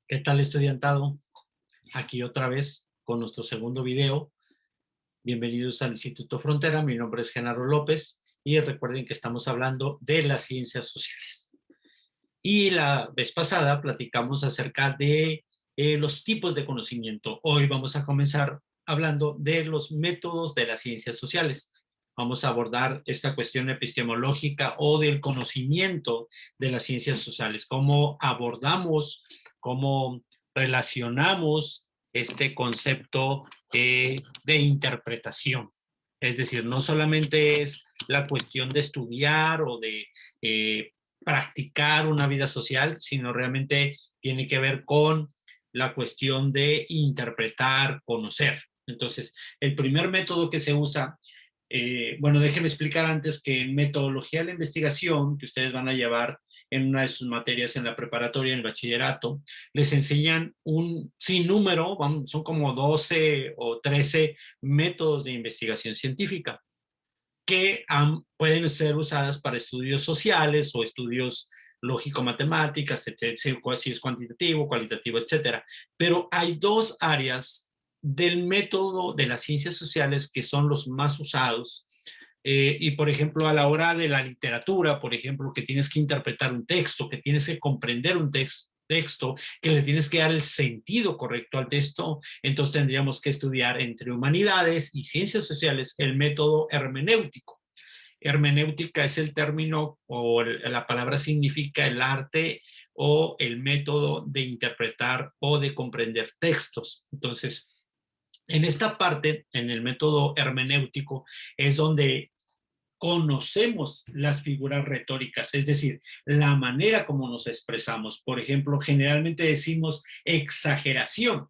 ¿Qué tal, estudiantado? Aquí otra vez con nuestro segundo video. Bienvenidos al Instituto Frontera. Mi nombre es Genaro López y recuerden que estamos hablando de las ciencias sociales. Y la vez pasada platicamos acerca de los tipos de conocimiento. Hoy vamos a comenzar hablando de los métodos de las ciencias sociales. Vamos a abordar esta cuestión epistemológica o del conocimiento de las ciencias sociales, cómo abordamos, cómo relacionamos este concepto de interpretación. Es decir, no solamente es la cuestión de estudiar o de practicar una vida social, sino realmente tiene que ver con la cuestión de interpretar, conocer. Entonces, el primer método que se usa, bueno, déjenme explicar antes que en metodología de la investigación, que ustedes van a llevar en una de sus materias en la preparatoria, en el bachillerato, les enseñan un sinnúmero, son como 12 o 13 métodos de investigación científica que pueden ser usadas para estudios sociales o estudios lógico-matemáticas, si es cuantitativo, cualitativo, etcétera. Pero hay dos áreas del método de las ciencias sociales que son los más usados. Y, por ejemplo, a la hora de la literatura, por ejemplo, que tienes que interpretar un texto, que tienes que comprender un texto, que le tienes que dar el sentido correcto al texto, entonces tendríamos que estudiar entre humanidades y ciencias sociales el método hermenéutico. Hermenéutica es el término o la palabra significa el arte o el método de interpretar o de comprender textos. Entonces, en esta parte, en el método hermenéutico, es donde conocemos las figuras retóricas, es decir, la manera como nos expresamos. Por ejemplo, generalmente decimos exageración,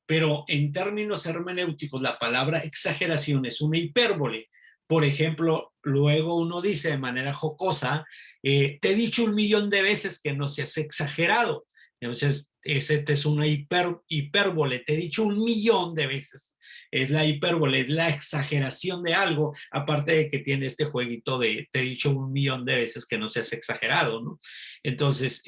pero en términos hermenéuticos la palabra exageración es una hipérbole. Por ejemplo, luego uno dice de manera jocosa, te he dicho 1.000.000 de veces que no seas exagerado. Entonces, ese es una hipérbole, te he dicho 1.000.000 de veces. Es la hipérbole, es la exageración de algo, aparte de que tiene este jueguito de te he dicho 1.000.000 de veces que no seas exagerado, ¿no? Entonces,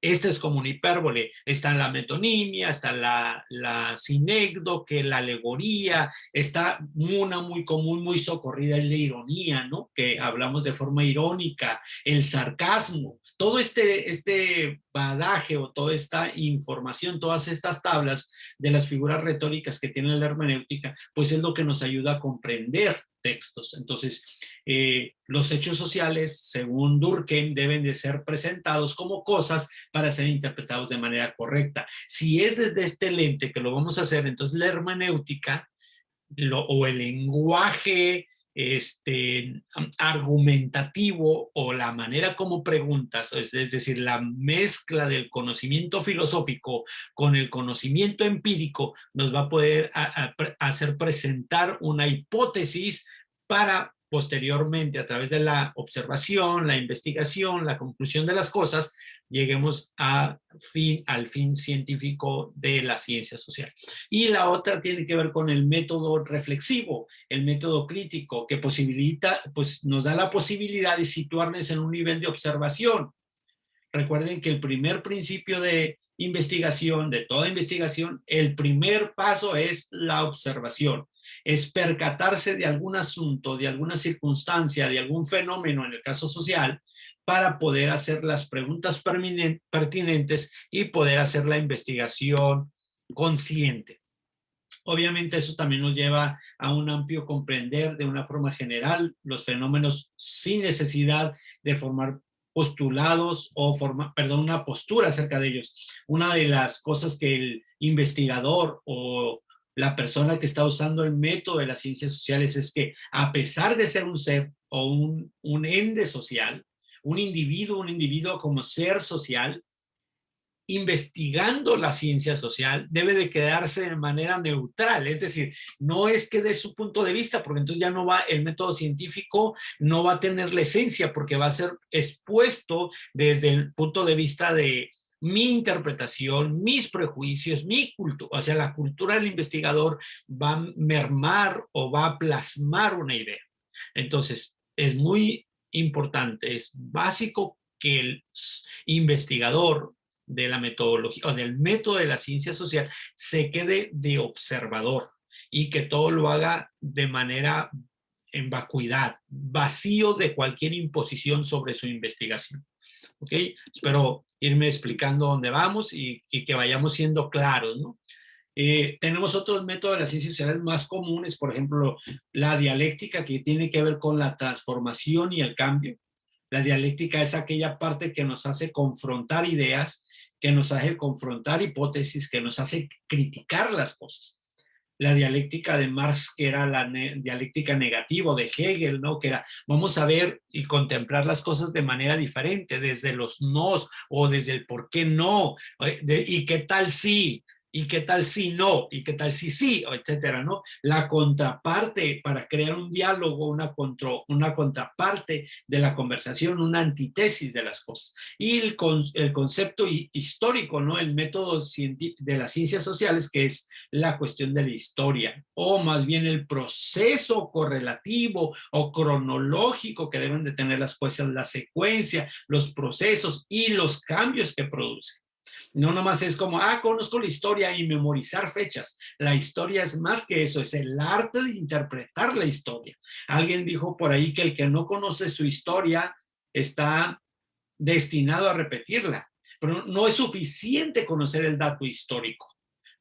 esta es como una hipérbole. Está la metonimia, está la sinécdoque, la alegoría, está una muy común, muy socorrida, es la ironía, ¿no? Que hablamos de forma irónica, el sarcasmo, todo este badaje o toda esta información, todas estas tablas de las figuras retóricas que tiene la hermenéutica, pues es lo que nos ayuda a comprender textos. Entonces, los hechos sociales, según Durkheim, deben de ser presentados como cosas para ser interpretados de manera correcta. Si es desde este lente que lo vamos a hacer, entonces la hermenéutica o el lenguaje argumentativo o la manera como preguntas, es decir, la mezcla del conocimiento filosófico con el conocimiento empírico nos va a poder hacer presentar una hipótesis para posteriormente, a través de la observación, la investigación, la conclusión de las cosas, lleguemos al fin científico de la ciencia social. Y la otra tiene que ver con el método reflexivo, el método crítico, que posibilita, pues nos da la posibilidad de situarnos en un nivel de observación. Recuerden que el primer principio de investigación, de toda investigación, el primer paso es la observación, es percatarse de algún asunto, de alguna circunstancia, de algún fenómeno, en el caso social, para poder hacer las preguntas pertinentes y poder hacer la investigación consciente. Obviamente eso también nos lleva a un amplio comprender de una forma general los fenómenos sin necesidad de formar postulados o una postura acerca de ellos. Una de las cosas que el investigador o la persona que está usando el método de las ciencias sociales es que, a pesar de ser un ser o un ente social, un individuo como ser social, investigando la ciencia social debe de quedarse de manera neutral, es decir, no es que de su punto de vista, porque entonces ya no va, el método científico no va a tener la esencia, porque va a ser expuesto desde el punto de vista de mi interpretación, mis prejuicios, mi cultura, o sea, la cultura del investigador va a mermar o va a plasmar una idea. Entonces, es muy importante, es básico que el investigador de la metodología o del método de la ciencia social se quede de observador y que todo lo haga de manera en vacuidad, vacío de cualquier imposición sobre su investigación. ¿Ok? Espero irme explicando dónde vamos y que vayamos siendo claros, ¿no? Tenemos otros métodos de las ciencias sociales más comunes, por ejemplo, la dialéctica, que tiene que ver con la transformación y el cambio. La dialéctica es aquella parte que nos hace confrontar ideas, que nos hace confrontar hipótesis, que nos hace criticar las cosas. La dialéctica de Marx, que era la dialéctica negativa, de Hegel, ¿no? Que era, vamos a ver y contemplar las cosas de manera diferente, desde los nos o desde el por qué no, y qué tal si, y qué tal si no, y qué tal si sí, etcétera, ¿no? La contraparte para crear un diálogo, una contraparte de la conversación, una antítesis de las cosas. Y el concepto histórico, ¿no? El método de las ciencias sociales, que es la cuestión de la historia, o más bien el proceso correlativo o cronológico que deben de tener las cosas, la secuencia, los procesos y los cambios que producen. No nomás es como, conozco la historia y memorizar fechas. La historia es más que eso, es el arte de interpretar la historia. Alguien dijo por ahí que el que no conoce su historia está destinado a repetirla, pero no es suficiente conocer el dato histórico.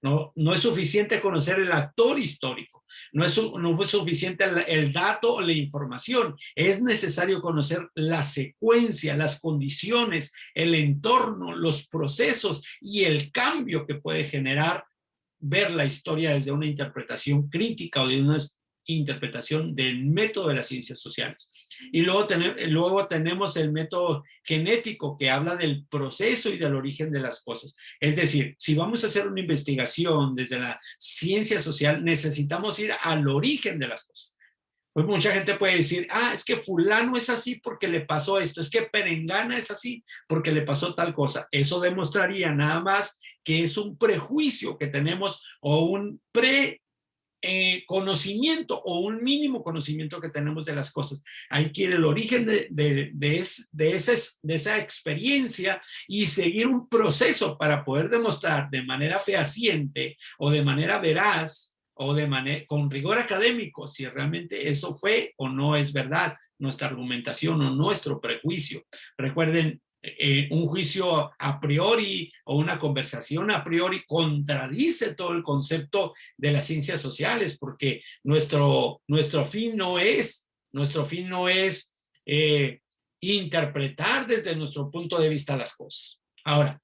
No es suficiente conocer el actor histórico, no fue suficiente el dato o la información, es necesario conocer la secuencia, las condiciones, el entorno, los procesos y el cambio que puede generar ver la historia desde una interpretación crítica o de una interpretación del método de las ciencias sociales. Y luego tenemos el método genético, que habla del proceso y del origen de las cosas. Es decir, si vamos a hacer una investigación desde la ciencia social, necesitamos ir al origen de las cosas. Pues mucha gente puede decir, es que fulano es así porque le pasó esto, es que perengana es así porque le pasó tal cosa. Eso demostraría nada más que es un prejuicio que tenemos o un conocimiento o un mínimo conocimiento que tenemos de las cosas. Hay que ir al origen de esa experiencia y seguir un proceso para poder demostrar de manera fehaciente o de manera veraz o con rigor académico si realmente eso fue o no es verdad, nuestra argumentación o nuestro prejuicio. Recuerden, un juicio a priori o una conversación a priori contradice todo el concepto de las ciencias sociales, porque nuestro fin no es interpretar desde nuestro punto de vista las cosas. Ahora,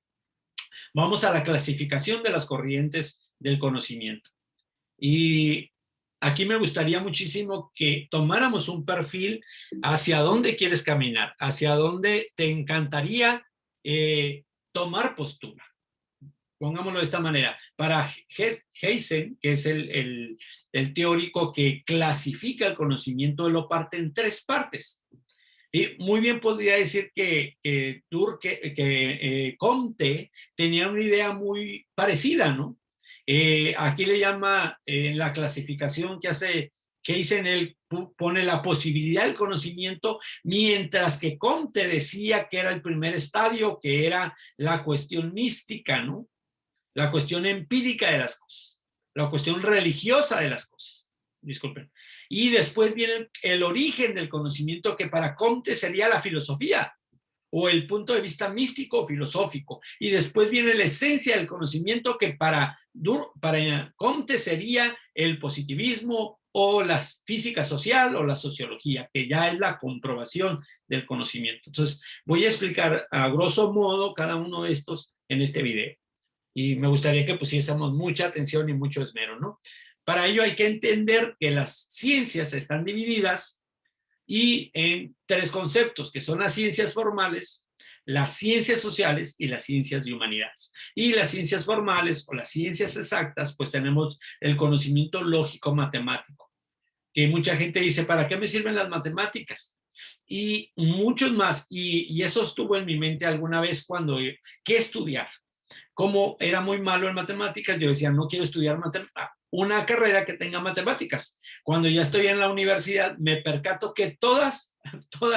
vamos a la clasificación de las corrientes del conocimiento. Y aquí me gustaría muchísimo que tomáramos un perfil hacia dónde quieres caminar, hacia dónde te encantaría tomar postura. Pongámoslo de esta manera. Para Heysen, que es el teórico que clasifica el conocimiento, lo parte en tres partes. Y muy bien podría decir que Comte tenía una idea muy parecida, ¿no? Aquí le llama la clasificación que hace Heysen, él pone la posibilidad del conocimiento, mientras que Comte decía que era el primer estadio, que era la cuestión mística, ¿no? La cuestión empírica de las cosas, la cuestión religiosa de las cosas. Disculpen. Y después viene el origen del conocimiento, que para Comte sería la filosofía, o el punto de vista místico o filosófico. Y después viene la esencia del conocimiento, que para Comte sería el positivismo o la física social o la sociología, que ya es la comprobación del conocimiento. Entonces, voy a explicar a grosso modo cada uno de estos en este video. Y me gustaría que pusiésemos mucha atención y mucho esmero, ¿no? Para ello hay que entender que las ciencias están divididas y en tres conceptos, que son las ciencias formales, las ciencias sociales y las ciencias de humanidades. Y las ciencias formales o las ciencias exactas, pues tenemos el conocimiento lógico matemático, que mucha gente dice, ¿para qué me sirven las matemáticas? Y muchos más, y eso estuvo en mi mente alguna vez cuando, ¿qué estudiar? Como era muy malo en matemáticas, yo decía, no quiero estudiar una carrera que tenga matemáticas. Cuando ya estoy en la universidad, me percato que todas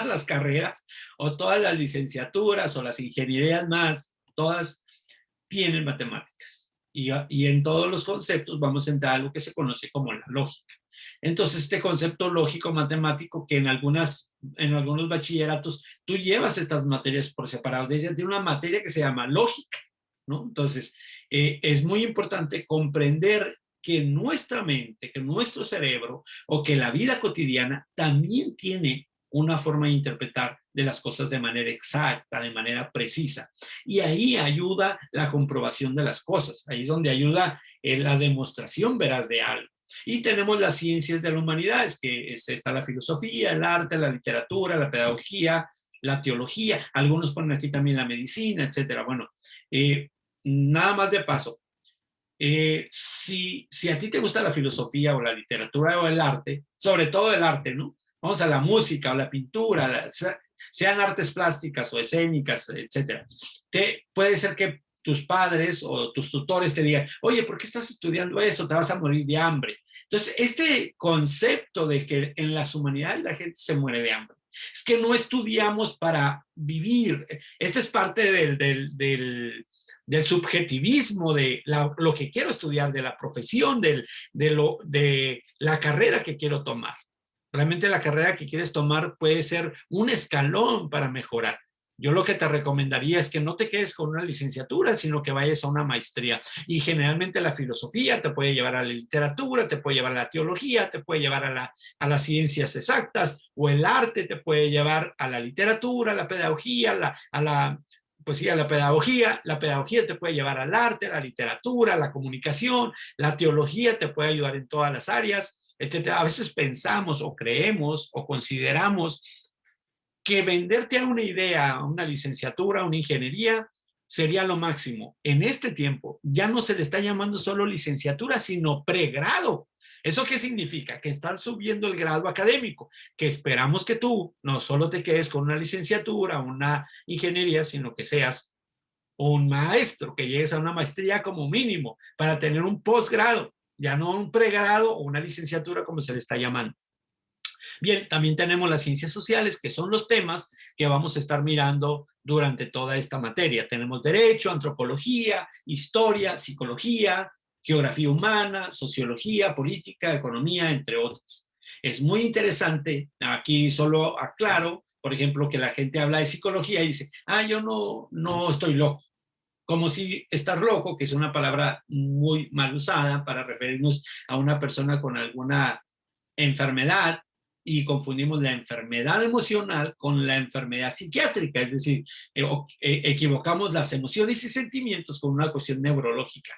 las carreras o todas las licenciaturas o las ingenierías más, todas tienen matemáticas. Y en todos los conceptos vamos a entrar a algo que se conoce como la lógica. Entonces, este concepto lógico matemático que en algunos bachilleratos tú llevas estas materias por separado, de ellas tiene una materia que se llama lógica, ¿no? Entonces, es muy importante comprender que nuestra mente, que nuestro cerebro o que la vida cotidiana también tiene una forma de interpretar de las cosas de manera exacta, de manera precisa. Y ahí ayuda la comprobación de las cosas, ahí es donde ayuda la demostración veraz de algo. Y tenemos las ciencias de la humanidad, que está la filosofía, el arte, la literatura, la pedagogía, la teología, algunos ponen aquí también la medicina, etcétera. Bueno, nada más de paso. Si a ti te gusta la filosofía o la literatura o el arte, sobre todo el arte, ¿no? Vamos a la música o la pintura, sean artes plásticas o escénicas, etcétera. Puede ser que tus padres o tus tutores te digan, oye, ¿por qué estás estudiando eso? Te vas a morir de hambre. Entonces, este concepto de que en las humanidades la gente se muere de hambre, es que no estudiamos para vivir. Esta es parte del subjetivismo de lo que quiero estudiar, de la profesión, de la carrera que quiero tomar. Realmente la carrera que quieres tomar puede ser un escalón para mejorar. Yo lo que te recomendaría es que no te quedes con una licenciatura, sino que vayas a una maestría. Y generalmente la filosofía te puede llevar a la literatura, te puede llevar a la teología, te puede llevar a las ciencias exactas, o el arte te puede llevar a la literatura, a la pedagogía, pues sí, a la pedagogía te puede llevar al arte, a la literatura, a la comunicación, la teología te puede ayudar en todas las áreas, etc. A veces pensamos o creemos o consideramos que venderte a una idea, a una licenciatura, a una ingeniería, sería lo máximo. En este tiempo ya no se le está llamando solo licenciatura, sino pregrado. ¿Eso qué significa? Que están subiendo el grado académico, que esperamos que tú no solo te quedes con una licenciatura, una ingeniería, sino que seas un maestro, que llegues a una maestría como mínimo para tener un posgrado, ya no un pregrado o una licenciatura como se le está llamando. Bien, también tenemos las ciencias sociales, que son los temas que vamos a estar mirando durante toda esta materia. Tenemos derecho, antropología, historia, psicología, geografía humana, sociología, política, economía, entre otras. Es muy interesante, aquí solo aclaro, por ejemplo, que la gente habla de psicología y dice, yo no estoy loco. Como si estar loco, que es una palabra muy mal usada para referirnos a una persona con alguna enfermedad, y confundimos la enfermedad emocional con la enfermedad psiquiátrica, es decir, equivocamos las emociones y sentimientos con una cuestión neurológica.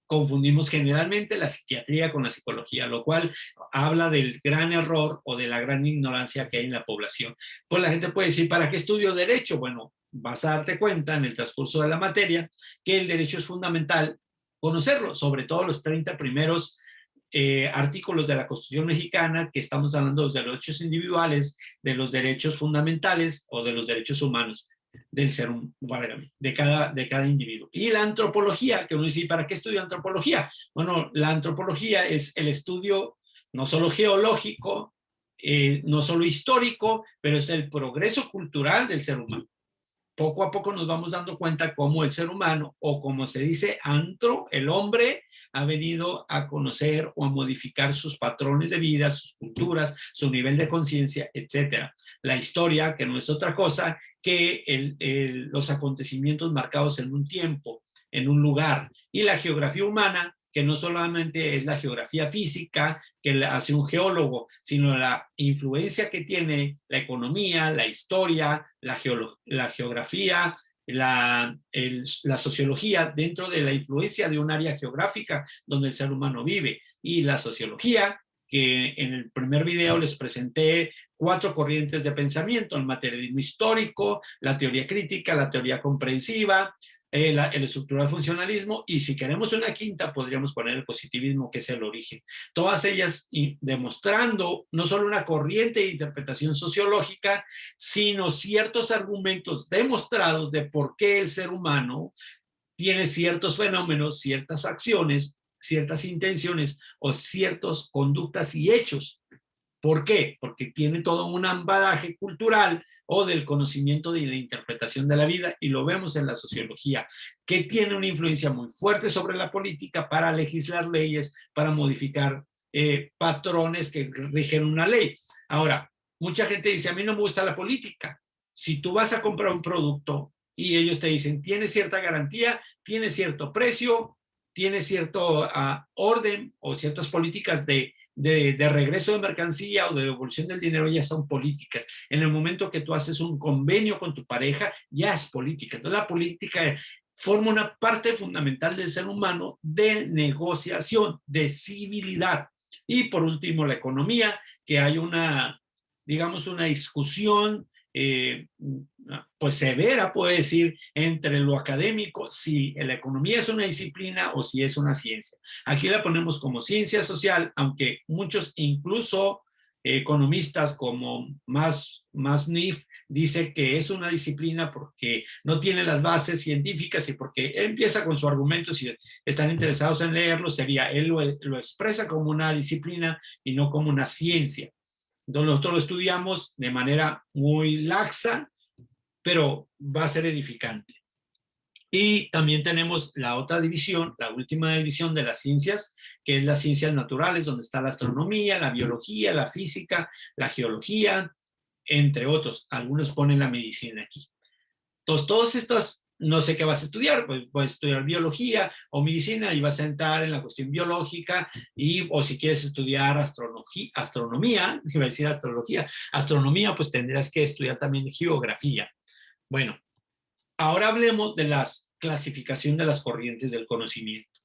Confundimos generalmente la psiquiatría con la psicología, lo cual habla del gran error o de la gran ignorancia que hay en la población. Pues la gente puede decir, ¿para qué estudio derecho? Bueno, vas a darte cuenta en el transcurso de la materia que el derecho es fundamental conocerlo, sobre todo los 30 primeros artículos de la Constitución mexicana, que estamos hablando de los derechos individuales, de los derechos fundamentales o de los derechos humanos del ser humano, de cada individuo. Y la antropología, que uno dice, ¿para qué estudio antropología? Bueno, la antropología es el estudio no solo geológico, no solo histórico, pero es el progreso cultural del ser humano. Poco a poco nos vamos dando cuenta cómo el ser humano, o como se dice, el hombre, ha venido a conocer o a modificar sus patrones de vida, sus culturas, su nivel de conciencia, etc. La historia, que no es otra cosa que los acontecimientos marcados en un tiempo, en un lugar, y la geografía humana, que no solamente es la geografía física que hace un geólogo, sino la influencia que tiene la economía, la historia, la geografía, la sociología dentro de la influencia de un área geográfica donde el ser humano vive. Y la sociología, que en el primer video les presenté 4 corrientes de pensamiento: el materialismo histórico, la teoría crítica, la teoría comprensiva, el estructural funcionalismo, y si queremos una quinta podríamos poner el positivismo, que es el origen. Todas ellas demostrando no solo una corriente de interpretación sociológica, sino ciertos argumentos demostrados de por qué el ser humano tiene ciertos fenómenos, ciertas acciones, ciertas intenciones o ciertas conductas y hechos. ¿Por qué? Porque tiene todo un embalaje cultural o del conocimiento de la interpretación de la vida, y lo vemos en la sociología, que tiene una influencia muy fuerte sobre la política para legislar leyes, para modificar patrones que rigen una ley. Ahora, mucha gente dice, a mí no me gusta la política. Si tú vas a comprar un producto y ellos te dicen, tiene cierta garantía, tiene cierto precio, tiene cierto orden o ciertas políticas de regreso de mercancía o de devolución del dinero, ya son políticas. En el momento que tú haces un convenio con tu pareja, ya es política. Entonces la política forma una parte fundamental del ser humano de negociación, de civilidad. Y por último, la economía, que hay una, digamos, una discusión pues severa, puede decir, entre lo académico, si la economía es una disciplina o si es una ciencia. Aquí la ponemos como ciencia social, aunque muchos, incluso economistas como Masniff, dice que es una disciplina porque no tiene las bases científicas y porque empieza con su argumento. Si están interesados en leerlo, sería, él lo expresa como una disciplina y no como una ciencia. Entonces nosotros lo estudiamos de manera muy laxa, pero va a ser edificante. Y también tenemos la otra división, la última división de las ciencias, que es las ciencias naturales, donde está la astronomía, la biología, la física, la geología, entre otros. Algunos ponen la medicina aquí. Entonces, todos estos, no sé qué vas a estudiar, pues puedes estudiar biología o medicina y vas a entrar en la cuestión biológica, o si quieres estudiar astronomía, iba a decir astronomía, pues tendrás que estudiar también geografía. Bueno, ahora hablemos de la clasificación de las corrientes del conocimiento.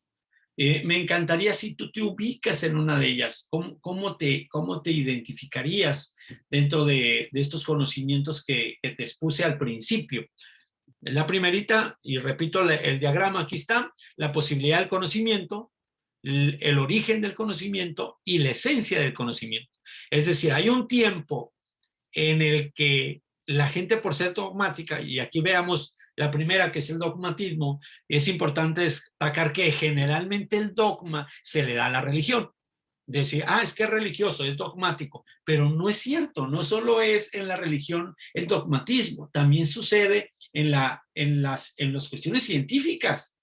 Me encantaría si tú te ubicas en una de ellas, ¿cómo te identificarías dentro de estos conocimientos que te expuse al principio? La primerita, y repito el diagrama, aquí está, la posibilidad del conocimiento, el origen del conocimiento y la esencia del conocimiento. Es decir, hay un tiempo en el que la gente, por ser dogmática, y aquí veamos la primera, que es el dogmatismo, es importante destacar que generalmente el dogma se le da a la religión. Decir, es que es religioso, es dogmático, pero no es cierto, no solo es en la religión el dogmatismo, también sucede en las cuestiones científicas,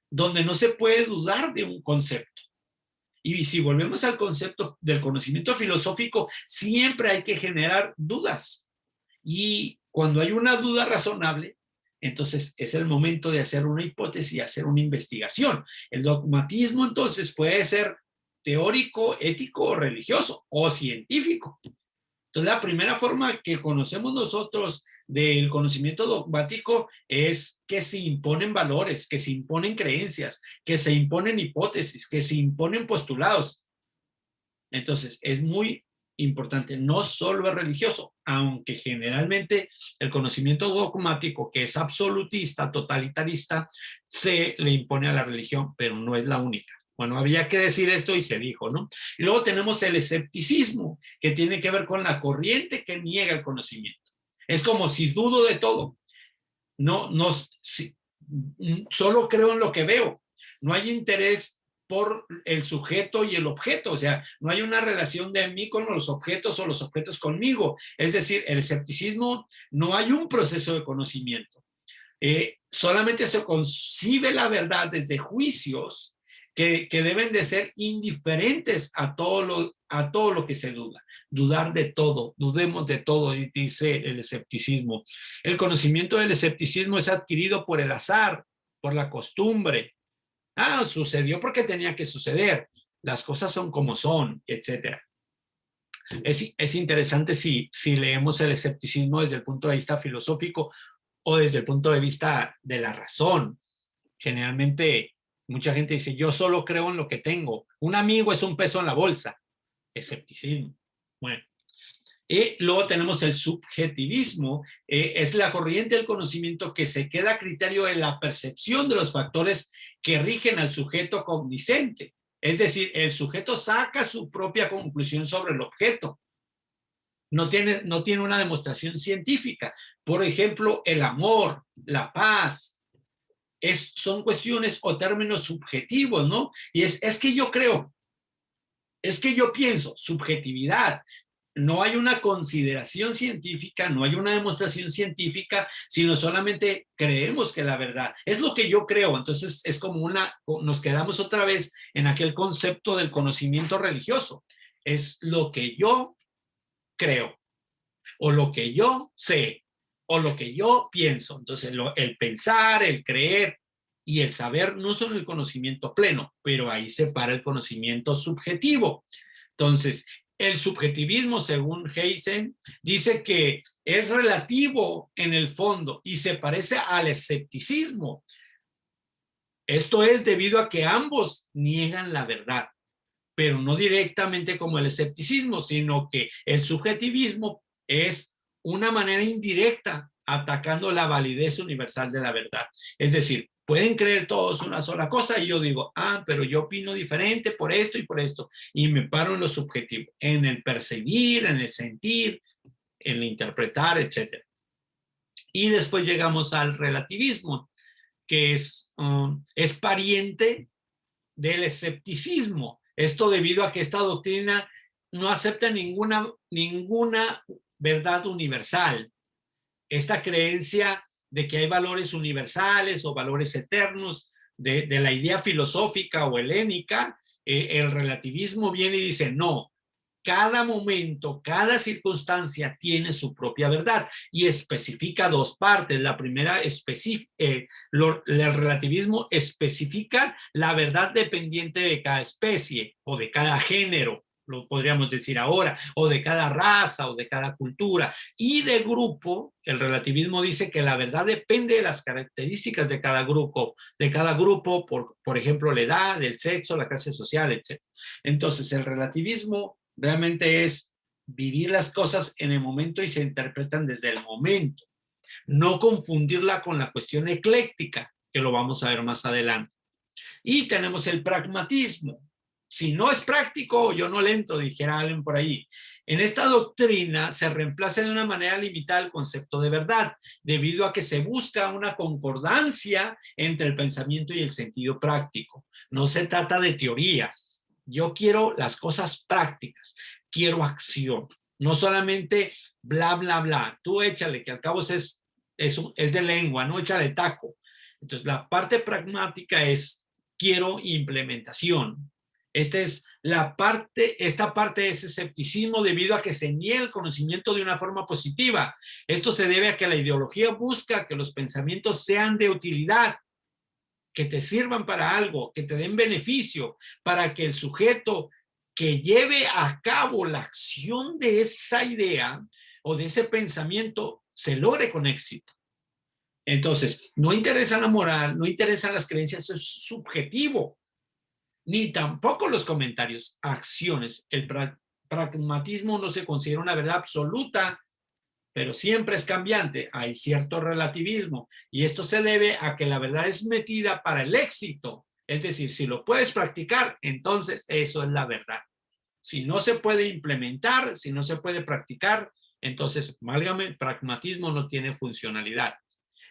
donde no se puede dudar de un concepto. Y si volvemos al concepto del conocimiento filosófico, siempre hay que generar dudas. Y cuando hay una duda razonable, entonces es el momento de hacer una hipótesis y hacer una investigación. El dogmatismo entonces puede ser teórico, ético o religioso o científico. Entonces la primera forma que conocemos nosotros del conocimiento dogmático es que se imponen valores, que se imponen creencias, que se imponen hipótesis, que se imponen postulados. Entonces es muy importante, no solo es religioso, aunque generalmente el conocimiento dogmático, que es absolutista, totalitarista, se le impone a la religión, pero no es la única. Bueno, había que decir esto y se dijo, ¿no? Y luego tenemos el escepticismo, que tiene que ver con la corriente que niega el conocimiento. Es como si dudo de todo. Solo creo en lo que veo. No hay interés por el sujeto y el objeto, o sea, no hay una relación de mí con los objetos o los objetos conmigo. Es decir, el escepticismo, no hay un proceso de conocimiento. Solamente se concibe la verdad desde juicios que deben de ser indiferentes a todo lo que se duda. Dudar de todo, dudemos de todo, dice el escepticismo. El conocimiento del escepticismo es adquirido por el azar, por la costumbre. Sucedió porque tenía que suceder. Las cosas son como son, etcétera. Es interesante si leemos el escepticismo desde el punto de vista filosófico o desde el punto de vista de la razón. Generalmente mucha gente dice, yo solo creo en lo que tengo. Un amigo es un peso en la bolsa. Escepticismo. Bueno. Y luego tenemos el subjetivismo, es la corriente del conocimiento que se queda a criterio de la percepción de los factores que rigen al sujeto cognoscente. Es decir, el sujeto saca su propia conclusión sobre el objeto. No tiene una demostración científica. Por ejemplo, el amor, la paz, son cuestiones o términos subjetivos, ¿no? Y es que yo creo, es que yo pienso, subjetividad. no hay una consideración científica, no hay una demostración científica, sino solamente creemos que la verdad es lo que yo creo. Entonces es como nos quedamos otra vez en aquel concepto del conocimiento religioso. Es lo que yo creo, o lo que yo sé, o lo que yo pienso. Entonces el pensar, el creer y el saber no son el conocimiento pleno, pero ahí se para el conocimiento subjetivo. Entonces, el subjetivismo, según Heisen, dice que es relativo en el fondo y se parece al escepticismo. Esto es debido a que ambos niegan la verdad, pero no directamente como el escepticismo, sino que el subjetivismo es una manera indirecta atacando la validez universal de la verdad. Es decir, pueden creer todos una sola cosa y yo digo, pero yo opino diferente por esto y por esto. Y me paro en lo subjetivo, en el percibir, en el sentir, en el interpretar, etc. Y después llegamos al relativismo, que es pariente del escepticismo. Esto debido a que esta doctrina no acepta ninguna verdad universal. Esta creencia de que hay valores universales o valores eternos de la idea filosófica o helénica, el relativismo viene y dice, no, cada momento, cada circunstancia tiene su propia verdad y especifica dos partes. La primera, el relativismo especifica la verdad dependiente de cada especie o de cada género, lo podríamos decir ahora, o de cada raza o de cada cultura. Y de grupo, el relativismo dice que la verdad depende de las características de cada grupo, por ejemplo, la edad, el sexo, la clase social, etc. Entonces, el relativismo realmente es vivir las cosas en el momento y se interpretan desde el momento. No confundirla con la cuestión ecléctica, que lo vamos a ver más adelante. Y tenemos el pragmatismo. Si no es práctico, yo no le entro, dijera alguien por ahí. En esta doctrina se reemplaza de una manera limitada el concepto de verdad, debido a que se busca una concordancia entre el pensamiento y el sentido práctico. No se trata de teorías. Yo quiero las cosas prácticas, quiero acción, no solamente bla, bla, bla. Tú échale, que al cabo es de lengua, no échale taco. Entonces, la parte pragmática es quiero implementación. Esta parte es escepticismo debido a que se niega el conocimiento de una forma positiva. Esto se debe a que la ideología busca que los pensamientos sean de utilidad, que te sirvan para algo, que te den beneficio, para que el sujeto que lleve a cabo la acción de esa idea o de ese pensamiento se logre con éxito. Entonces, no interesa la moral, no interesan las creencias, es subjetivo, ni tampoco los comentarios, acciones. El pragmatismo no se considera una verdad absoluta, pero siempre es cambiante, hay cierto relativismo, y esto se debe a que la verdad es metida para el éxito, es decir, si lo puedes practicar, entonces eso es la verdad. Si no se puede implementar, si no se puede practicar, entonces, válgame, el pragmatismo no tiene funcionalidad.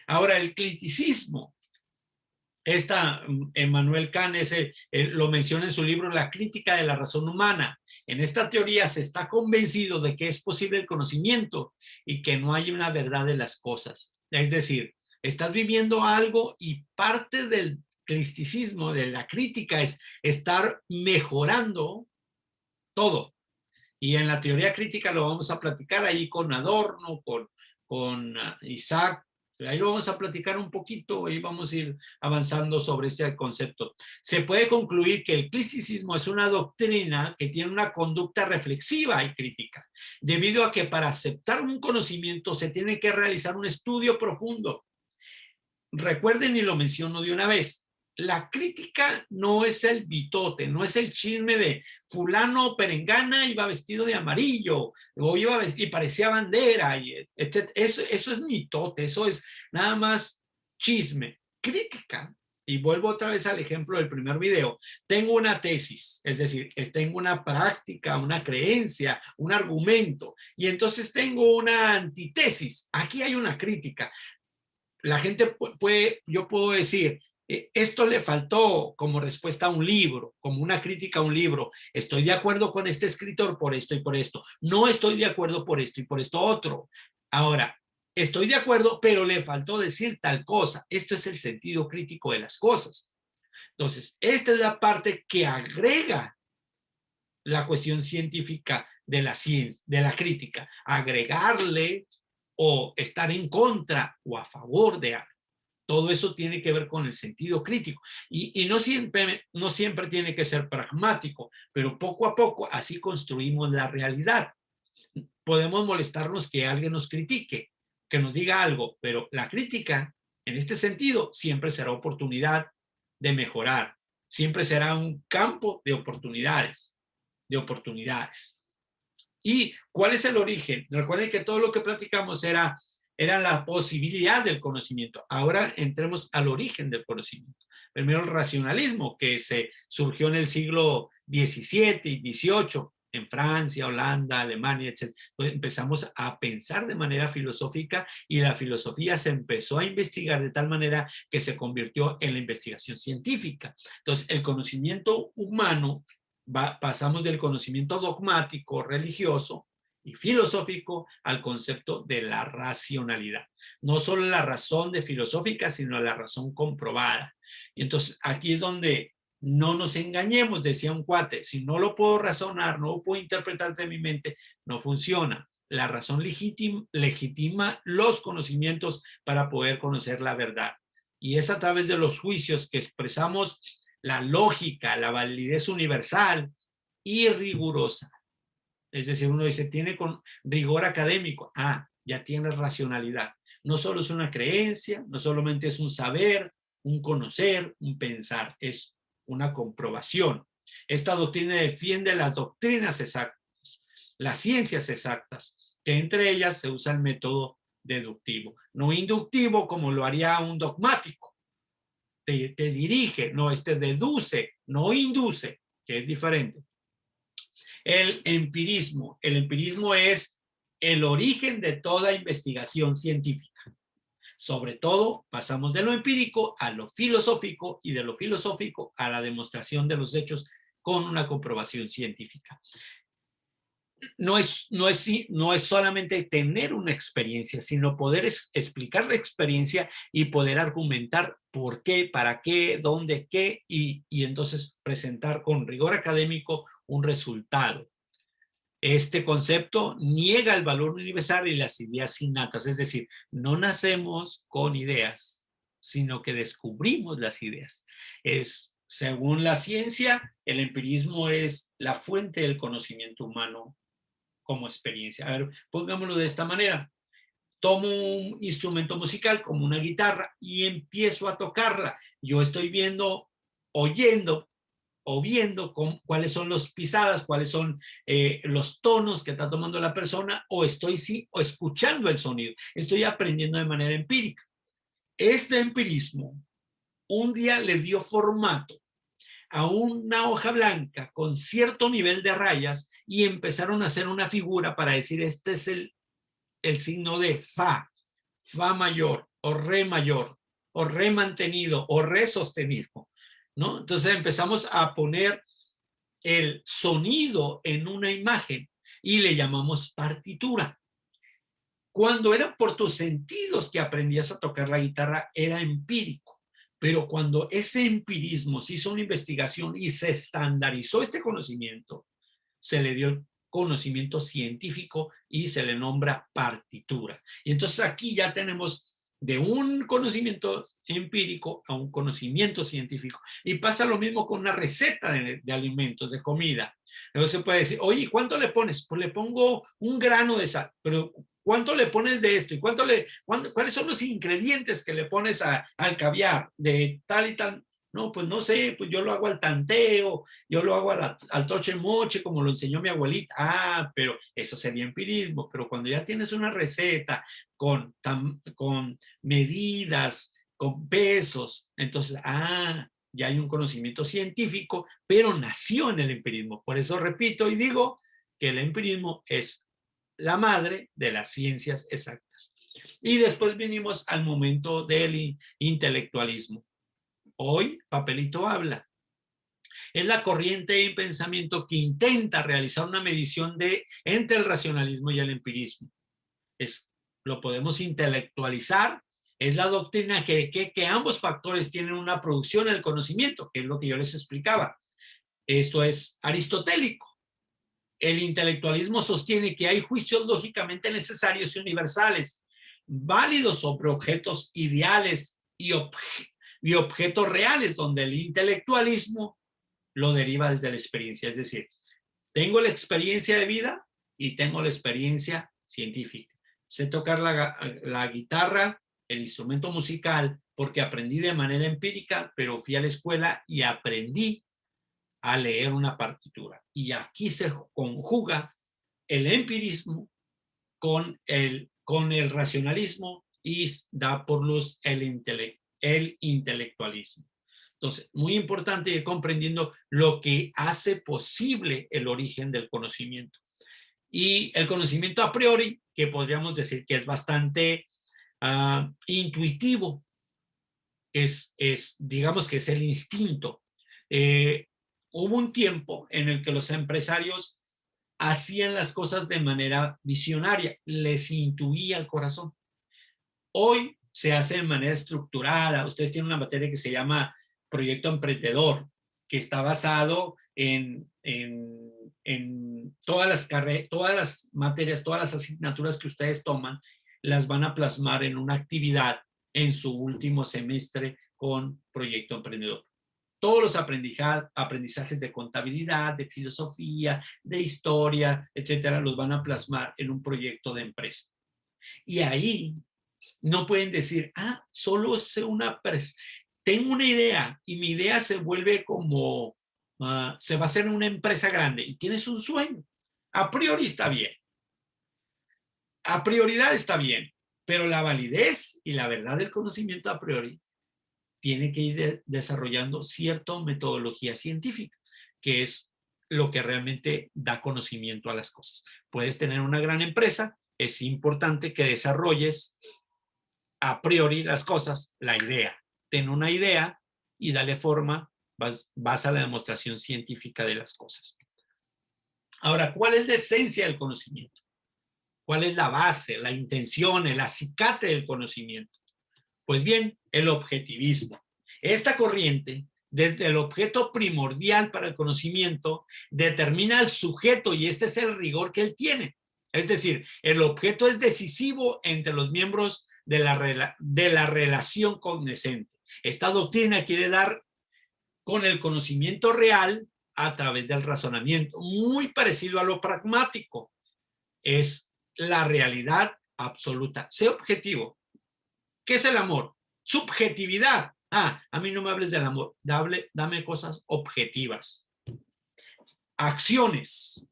Ahora, el criticismo. Emmanuel Kant lo menciona en su libro La crítica de la razón humana. En esta teoría se está convencido de que es posible el conocimiento y que no hay una verdad de las cosas. Es decir, estás viviendo algo y parte del criticismo, de la crítica, es estar mejorando todo. Y en la teoría crítica lo vamos a platicar ahí con Adorno, con Isaac. Ahí lo vamos a platicar un poquito y vamos a ir avanzando sobre este concepto. Se puede concluir que el criticismo es una doctrina que tiene una conducta reflexiva y crítica, debido a que para aceptar un conocimiento se tiene que realizar un estudio profundo. Recuerden, y lo menciono de una vez, la crítica no es el bitote, no es el chisme de fulano perengana iba vestido de amarillo o iba vestido y parecía bandera, etc. Eso es mitote, eso es nada más chisme. Crítica, y vuelvo otra vez al ejemplo del primer video, tengo una tesis, es decir, tengo una práctica, una creencia, un argumento, y entonces tengo una antitesis. Aquí hay una crítica. La gente yo puedo decir, Esto le faltó como respuesta a un libro, como una crítica a un libro. Estoy de acuerdo con este escritor por esto y por esto. No estoy de acuerdo por esto y por esto otro. Ahora, estoy de acuerdo, pero le faltó decir tal cosa. Esto es el sentido crítico de las cosas. Entonces, esta es la parte que agrega la cuestión científica de la ciencia, de la crítica, agregarle o estar en contra o a favor de algo. Todo eso tiene que ver con el sentido crítico. Y no siempre tiene que ser pragmático, pero poco a poco así construimos la realidad. Podemos molestarnos que alguien nos critique, que nos diga algo, pero la crítica, en este sentido, siempre será oportunidad de mejorar. Siempre será un campo de oportunidades, de oportunidades. ¿Y cuál es el origen? Recuerden que todo lo que platicamos era la posibilidad del conocimiento. Ahora entremos al origen del conocimiento. Primero el racionalismo, que surgió en el siglo XVII y XVIII, en Francia, Holanda, Alemania, etc. Entonces empezamos a pensar de manera filosófica y la filosofía se empezó a investigar de tal manera que se convirtió en la investigación científica. Entonces el conocimiento humano, pasamos del conocimiento dogmático, religioso y filosófico al concepto de la racionalidad. No solo la razón de filosófica, sino la razón comprobada. Y entonces aquí es donde no nos engañemos, decía un cuate, si no lo puedo razonar, no lo puedo interpretar de mi mente, no funciona. La razón legitima los conocimientos para poder conocer la verdad. Y es a través de los juicios que expresamos la lógica, la validez universal y rigurosa. Es decir, uno dice, tiene con rigor académico. Ah, ya tiene racionalidad. No solo es una creencia, no solamente es un saber, un conocer, un pensar, es una comprobación. Esta doctrina defiende las doctrinas exactas, las ciencias exactas, que entre ellas se usa el método deductivo, no inductivo como lo haría un dogmático. Te dirige, no, deduce, no induce, que es diferente. El empirismo es el origen de toda investigación científica. Sobre todo, pasamos de lo empírico a lo filosófico y de lo filosófico a la demostración de los hechos con una comprobación científica. No es solamente tener una experiencia, sino poder explicar la experiencia y poder argumentar por qué, para qué, dónde, qué, y entonces presentar con rigor académico un resultado. Este concepto niega el valor universal y las ideas innatas, es decir, no nacemos con ideas, sino que descubrimos las ideas. Según la ciencia, el empirismo es la fuente del conocimiento humano como experiencia. A ver, pongámoslo de esta manera. Tomo un instrumento musical como una guitarra y empiezo a tocarla. Yo estoy oyendo o viendo cuáles son las pisadas, cuáles son los tonos que está tomando la persona, o estoy o escuchando el sonido. Estoy aprendiendo de manera empírica. Este empirismo un día le dio formato a una hoja blanca con cierto nivel de rayas y empezaron a hacer una figura para decir este es el signo de fa mayor o re mantenido o re sostenido, ¿no? Entonces empezamos a poner el sonido en una imagen y le llamamos partitura. Cuando era por tus sentidos que aprendías a tocar la guitarra, era empírico. Pero cuando ese empirismo se hizo una investigación y se estandarizó este conocimiento, se le dio el conocimiento científico y se le nombra partitura. Y entonces aquí ya tenemos de un conocimiento empírico a un conocimiento científico. Y pasa lo mismo con una receta de alimentos, de comida. Entonces se puede decir, oye, ¿cuánto le pones? Pues le pongo un grano de sal, pero ¿cuánto le pones de esto? ¿Y cuáles son los ingredientes que le pones al caviar de tal y tal? No, pues no sé, pues yo lo hago al tanteo, yo lo hago al troche moche, como lo enseñó mi abuelita. Ah, pero eso sería empirismo. Pero cuando ya tienes una receta con medidas, con pesos, entonces, ya hay un conocimiento científico, pero nació en el empirismo. Por eso repito y digo que el empirismo es la madre de las ciencias exactas. Y después vinimos al momento del intelectualismo. Hoy, papelito habla. Es la corriente de pensamiento que intenta realizar una medición entre el racionalismo y el empirismo. Lo podemos intelectualizar. Es la doctrina que ambos factores tienen una producción del conocimiento, que es lo que yo les explicaba. Esto es aristotélico. El intelectualismo sostiene que hay juicios lógicamente necesarios y universales, válidos sobre objetos ideales y objetos reales, donde el intelectualismo lo deriva desde la experiencia. Es decir, tengo la experiencia de vida y tengo la experiencia científica. Sé tocar la guitarra, el instrumento musical, porque aprendí de manera empírica, pero fui a la escuela y aprendí a leer una partitura. Y aquí se conjuga el empirismo con el racionalismo y da por luz el intelectualismo. Entonces, muy importante ir comprendiendo lo que hace posible el origen del conocimiento. Y el conocimiento a priori, que podríamos decir que es bastante intuitivo, digamos que es el instinto. Hubo un tiempo en el que los empresarios hacían las cosas de manera visionaria, les intuía el corazón. Hoy se hace de manera estructurada. Ustedes tienen una materia que se llama Proyecto Emprendedor, que está basado en todas las materias, todas las asignaturas que ustedes toman, las van a plasmar en una actividad en su último semestre con Proyecto Emprendedor. Todos los aprendizajes de contabilidad, de filosofía, de historia, etcétera, los van a plasmar en un proyecto de empresa. Y ahí no pueden decir, solo sé tengo una idea y mi idea se vuelve como, se va a hacer una empresa grande y tienes un sueño. A priori está bien. A prioridad está bien, pero la validez y la verdad del conocimiento a priori tiene que ir desarrollando cierta metodología científica, que es lo que realmente da conocimiento a las cosas. Puedes tener una gran empresa, es importante que desarrolles a priori las cosas, la idea. Ten una idea y dale forma, vas a la demostración científica de las cosas. Ahora, ¿cuál es la esencia del conocimiento? ¿Cuál es la base, la intención, el acicate del conocimiento? Pues bien, el objetivismo. Esta corriente, desde el objeto primordial para el conocimiento, determina al sujeto y este es el rigor que él tiene. Es decir, el objeto es decisivo entre los miembros de la relación cognoscente. Esta doctrina quiere dar con el conocimiento real a través del razonamiento, muy parecido a lo pragmático. Es la realidad absoluta. Sé objetivo. ¿Qué es el amor? Subjetividad. A mí no me hables del amor. Dame cosas objetivas. Acciones.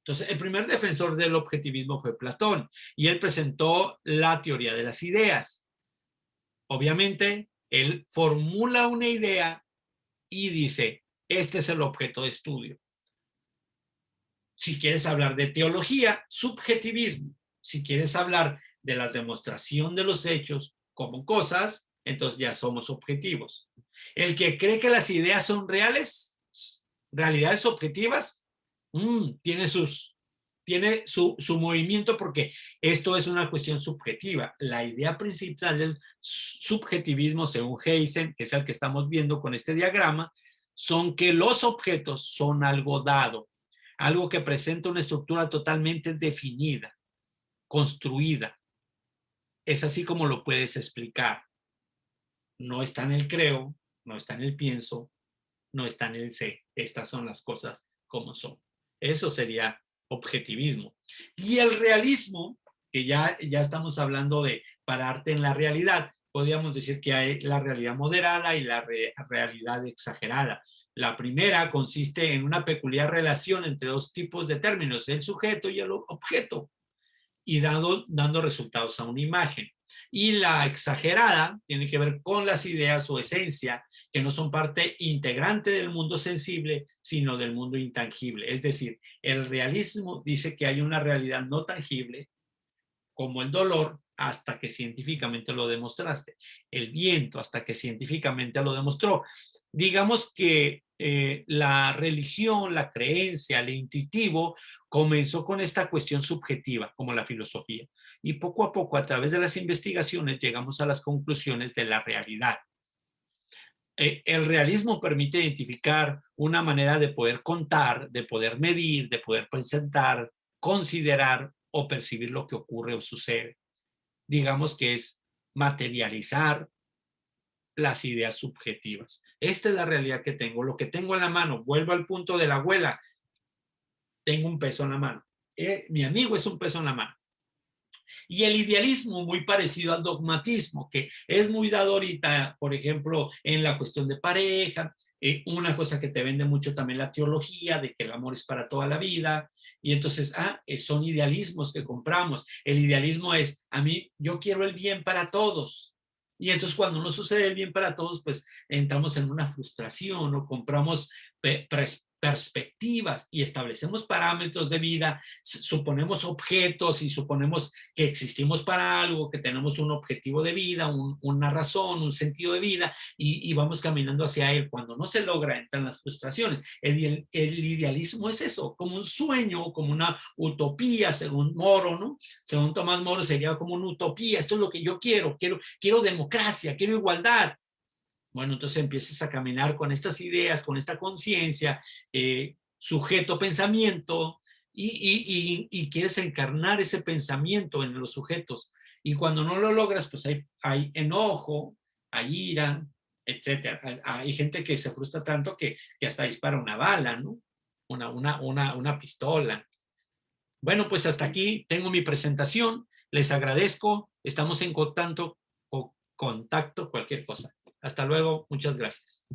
Entonces, el primer defensor del objetivismo fue Platón y él presentó la teoría de las ideas. Obviamente, él formula una idea y dice, este es el objeto de estudio. Si quieres hablar de teología, subjetivismo. Si quieres hablar de la demostración de los hechos como cosas, entonces ya somos objetivos. El que cree que las ideas son reales, realidades objetivas, tiene su movimiento porque esto es una cuestión subjetiva. La idea principal del subjetivismo, según Heysen, que es el que estamos viendo con este diagrama, son que los objetos son algo dado, algo que presenta una estructura totalmente definida, construida. Es así como lo puedes explicar. No está en el creo, no está en el pienso, no está en el sé. Estas son las cosas como son. Eso sería objetivismo. Y el realismo, que ya estamos hablando de pararte en la realidad, podríamos decir que hay la realidad moderada y la realidad exagerada. La primera consiste en una peculiar relación entre dos tipos de términos, el sujeto y el objeto, y dando resultados a una imagen. Y la exagerada tiene que ver con las ideas o esencia que no son parte integrante del mundo sensible, sino del mundo intangible. Es decir, el realismo dice que hay una realidad no tangible, como el dolor, hasta que científicamente lo demostraste. El viento hasta que científicamente lo demostró. Digamos que la religión, la creencia, el intuitivo comenzó con esta cuestión subjetiva, como la filosofía. Y poco a poco, a través de las investigaciones, llegamos a las conclusiones de la realidad. El realismo permite identificar una manera de poder contar, de poder medir, de poder presentar, considerar o percibir lo que ocurre o sucede. Digamos que es materializar las ideas subjetivas. Esta es la realidad que tengo, lo que tengo en la mano. Vuelvo al punto de la abuela, tengo un peso en la mano. Mi amigo es un peso en la mano. Y el idealismo muy parecido al dogmatismo, que es muy dado ahorita, por ejemplo, en la cuestión de pareja, una cosa que te vende mucho también la teología, de que el amor es para toda la vida, y entonces, son idealismos que compramos. El idealismo es, a mí, yo quiero el bien para todos. Y entonces cuando no sucede el bien para todos, pues entramos en una frustración o compramos perspectivas y establecemos parámetros de vida, suponemos objetos y suponemos que existimos para algo, que tenemos un objetivo de vida, una razón, un sentido de vida y vamos caminando hacia él. Cuando no se logra, entran las frustraciones. El idealismo es eso, como un sueño, como una utopía, según Moro, ¿no? Según Tomás Moro sería como una utopía. Esto es lo que yo quiero democracia, quiero igualdad. Bueno, entonces empiezas a caminar con estas ideas, con esta conciencia, sujeto pensamiento, y quieres encarnar ese pensamiento en los sujetos. Y cuando no lo logras, pues hay enojo, hay ira, etcétera. Hay gente que se frustra tanto que hasta dispara una bala, ¿no? Una pistola. Bueno, pues hasta aquí tengo mi presentación. Les agradezco. Estamos en contacto, cualquier cosa. Hasta luego. Muchas gracias.